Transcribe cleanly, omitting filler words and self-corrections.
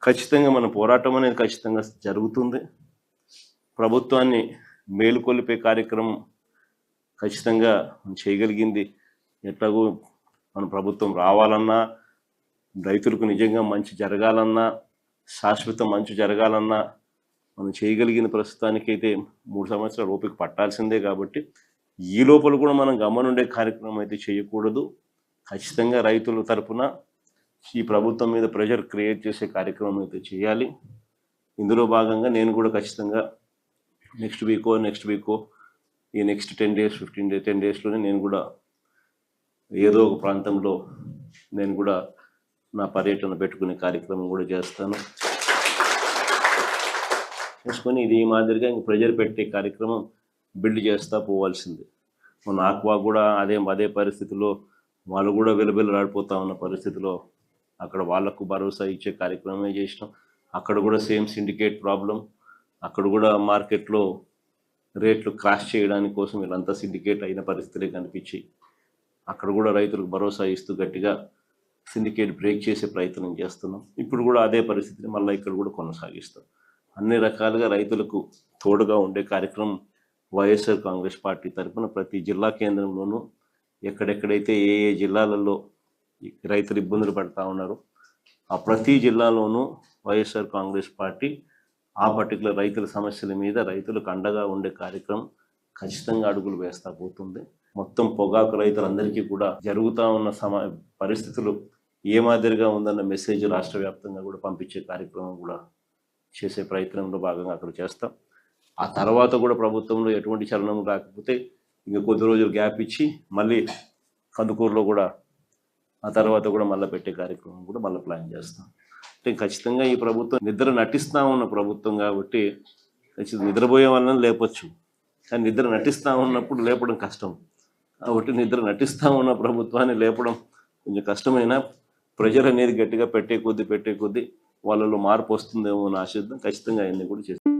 ఖచ్చితంగా మన పోరాటం అనేది ఖచ్చితంగా జరుగుతుంది. ప్రభుత్వాన్ని మేలుకొలిపే కార్యక్రమం ఖచ్చితంగా చేయగలిగింది. ఎట్లాగో మన ప్రభుత్వం రావాలన్నా, రైతులకు నిజంగా మంచి జరగాలన్నా, శాశ్వత మంచి జరగాలన్నా మనం చేయగలిగిన ప్రస్తుతానికైతే 3 సంవత్సరాలు ఓపిక పట్టాల్సిందే. కాబట్టి ఈ లోపల కూడా మనం గమనుండే కార్యక్రమం అయితే చేయకూడదు. ఖచ్చితంగా రైతుల తరపున ఈ ప్రభుత్వం మీద ప్రెషర్ క్రియేట్ చేసే కార్యక్రమం అయితే చేయాలి. ఇందులో భాగంగా నేను కూడా ఖచ్చితంగా నెక్స్ట్ వీకో ఈ నెక్స్ట్ 10 days 10 daysలోనే నేను కూడా ఏదో ఒక ప్రాంతంలో నేను కూడా నా పర్యటన పెట్టుకునే కార్యక్రమం కూడా చేస్తాను. చేసుకొని ఇది ఈ మాదిరిగా ఇంక ప్రెజర్ పెట్టే కార్యక్రమం బిల్డ్ చేస్తూ పోవాల్సిందే. మన ఆక్వా కూడా అదే పరిస్థితిలో వాళ్ళు కూడా వెలుబెల్లాడిపోతూ ఉన్న పరిస్థితిలో అక్కడ వాళ్లకు భరోసా ఇచ్చే కార్యక్రమమే చేసినాం. అక్కడ కూడా సేమ్ సిండికేట్ ప్రాబ్లం. అక్కడ కూడా మార్కెట్లో రేట్లు క్రాష్ చేయడానికి కోసం వీళ్ళంతా సిండికేట్ అయిన పరిస్థితులే కనిపించి అక్కడ కూడా రైతులకు భరోసా ఇస్తూ గట్టిగా సిండికేట్ బ్రేక్ చేసే ప్రయత్నం చేస్తున్నాం. ఇప్పుడు కూడా అదే పరిస్థితిని మళ్ళీ ఇక్కడ కూడా కొనసాగిస్తాం. అన్ని రకాలుగా రైతులకు తోడుగా ఉండే కార్యక్రమం వైఎస్ఆర్ కాంగ్రెస్ పార్టీ తరఫున ప్రతి జిల్లా కేంద్రంలోనూ ఎక్కడెక్కడైతే ఏ జిల్లాలలో రైతులు ఇబ్బందులు పడుతూ ఉన్నారు ఆ ప్రతి జిల్లాలోనూ వైఎస్ఆర్ కాంగ్రెస్ పార్టీ ఆ పర్టికులర్ రైతుల సమస్యల మీద రైతులకు అండగా ఉండే కార్యక్రమం ఖచ్చితంగా అడుగులు వేస్తూ పోతుంది. మొత్తం పొగాకు రైతులందరికీ కూడా జరుగుతూ ఉన్న పరిస్థితులు ఏ మాదిరిగా ఉందన్న మెసేజ్ రాష్ట్ర వ్యాప్తంగా కూడా పంపించే కార్యక్రమం కూడా చేసే ప్రయత్నంలో భాగంగా అక్కడ చేస్తాం. ఆ తర్వాత కూడా ప్రభుత్వంలో ఎటువంటి చలనం రాకపోతే ఇంకా కొద్ది రోజులు గ్యాప్ ఇచ్చి మళ్ళీ కందుకూరులో కూడా ఆ తర్వాత కూడా మళ్ళీ పెట్టే కార్యక్రమం కూడా మళ్ళీ ప్లాన్ చేస్తాం. అంటే ఖచ్చితంగా ఈ ప్రభుత్వం నిద్ర నటిస్తూ ఉన్న ప్రభుత్వం కాబట్టి ఖచ్చితంగా నిద్రపోయే వాళ్ళని లేపొచ్చు, కానీ నిద్ర నటిస్తూ ఉన్నప్పుడు లేపడం కష్టం. కాబట్టి నిద్ర నటిస్తూ ఉన్న ప్రభుత్వాన్ని లేపడం కొంచెం కష్టమైన ప్రెజర్ అనేది గట్టిగా పెట్టే కొద్దీ వాళ్ళలో మార్పు వస్తుందేమో అని ఆశిద్దాం. ఖచ్చితంగా అవన్నీ కూడా చేస్తాం.